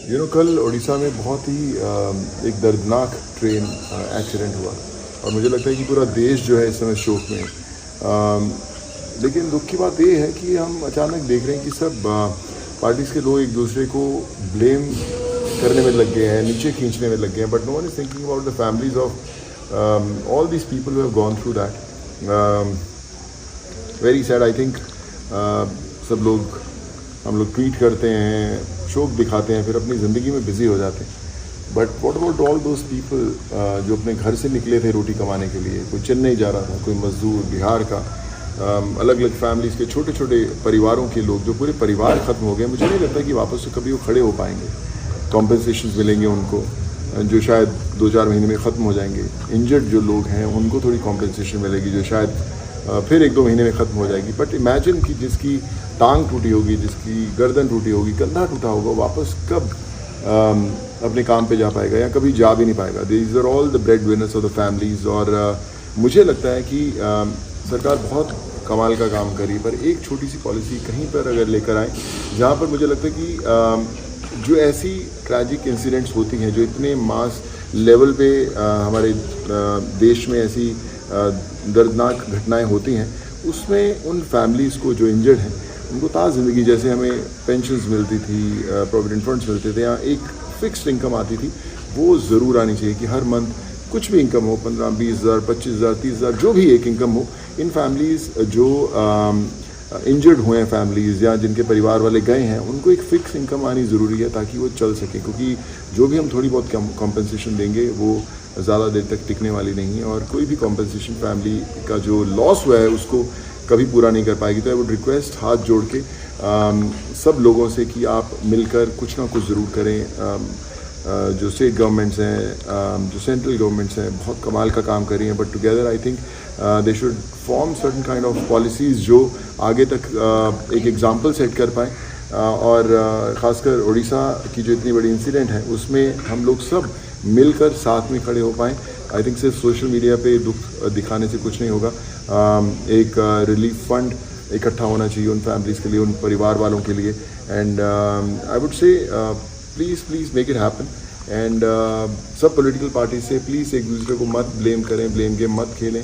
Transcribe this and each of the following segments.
कल उड़ीसा में बहुत ही एक दर्दनाक ट्रेन एक्सीडेंट हुआ और मुझे लगता है कि पूरा देश जो है इस समय शोक में है। लेकिन दुख की बात ये है कि हम अचानक देख रहे हैं कि सब पार्टीज़ के लोग एक दूसरे को ब्लेम करने में लग गए हैं, नीचे खींचने में लग गए हैं, but no one is thinking about the families of all these people who have gone through that. Very sad. I think हम लोग ट्वीट करते हैं, शोक दिखाते हैं, फिर अपनी ज़िंदगी में बिज़ी हो जाते हैं। But what about all those people जो अपने घर से निकले थे रोटी कमाने के लिए? कोई चेन्नई जा रहा था, कोई मजदूर बिहार का, अलग अलग फैमिलीज़ के छोटे छोटे परिवारों के लोग, जो पूरे परिवार ख़त्म हो गए। मुझे नहीं लगता कि वापस से कभी वो खड़े हो पाएंगे। कॉम्पनसेशन मिलेंगे उनको जो शायद 2-4 महीने में ख़त्म हो जाएंगे। इंजर्ड जो लोग हैं उनको थोड़ी कॉम्पनसेशन मिलेगी जो शायद फिर 1-2 महीने में ख़त्म हो जाएगी। बट इमेजिन कि जिसकी टांग टूटी होगी, जिसकी गर्दन टूटी होगी, कंधा टूटा होगा, वापस कब अपने काम पे जा पाएगा या कभी जा भी नहीं पाएगा। These are all the breadwinners of the families. और मुझे लगता है कि सरकार बहुत कमाल का काम करी, पर एक छोटी सी पॉलिसी कहीं पर अगर लेकर आए जहाँ पर मुझे लगता है कि जो ऐसी ट्रैजिक इंसिडेंट्स होती हैं, जो इतने मास लेवल पे हमारे देश में ऐसी दर्दनाक घटनाएं होती हैं, उसमें उन फैमिलीज़ को जो इंजर्ड हैं उनको ताज़ ज़िंदगी, जैसे हमें पेंशन्स मिलती थी, प्रोविडेंट फंड्स मिलते थे, या एक फिक्स्ड इनकम आती थी, वो ज़रूर आनी चाहिए कि हर मंथ कुछ भी इनकम हो, 15-20 हज़ार, 25 हज़ार, 30 हज़ार, जो भी एक इनकम हो। इन फैमिलीज़ जो इंजर्ड हुए हैं फैमिलीज़ या जिनके परिवार वाले गए हैं, उनको एक फ़िक्स इनकम आनी ज़रूरी है ताकि वो चल सके, क्योंकि जो भी हम थोड़ी बहुत कॉम्पनसेशन देंगे वो ज़्यादा देर तक टिकने वाली नहीं है। और कोई भी कॉम्पनसेशन फैमिली का जो लॉस हुआ है उसको कभी पूरा नहीं कर पाएगी। तो आई वुड रिक्वेस्ट हाथ जोड़ के सब लोगों से कि आप मिलकर कुछ ना कुछ ज़रूर करें। जो स्टेट गवर्नमेंट्स हैं, जो सेंट्रल गवर्नमेंट्स हैं, बहुत कमाल का काम कर रही हैं, but together I think they should form certain kind of policies जो आगे तक एक एग्जांपल सेट कर पाएँ। और ख़ासकर उड़ीसा की जो इतनी बड़ी इंसिडेंट है उसमें हम लोग सब मिलकर साथ में खड़े हो पाएँ। आई थिंक सिर्फ सोशल मीडिया पे दुख दिखाने से कुछ नहीं होगा। एक रिलीफ फंड इकट्ठा होना चाहिए उन फैमिलीज़ के लिए, उन परिवार वालों के लिए। And I would say please make it happen. And सब पॉलिटिकल पार्टी से प्लीज़ एक दूसरे को मत ब्लेम करें, ब्लेम गेम मत खेलें,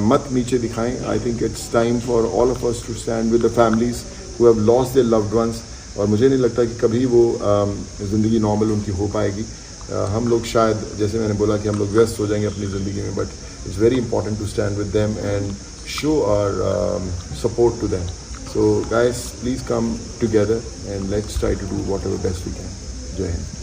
मत नीचे दिखाएं। I think it's time for all of us to stand with the families who have lost their loved ones. और मुझे नहीं लगता कि कभी वो ज़िंदगी नॉर्मल उनकी हो पाएगी। हम लोग शायद, जैसे मैंने बोला, कि हम लोग व्यस्त हो जाएंगे अपनी ज़िंदगी में, but it's very important to stand with them and show our support to them. So guys, please come together and let's try to do whatever best we can. Jai Hind.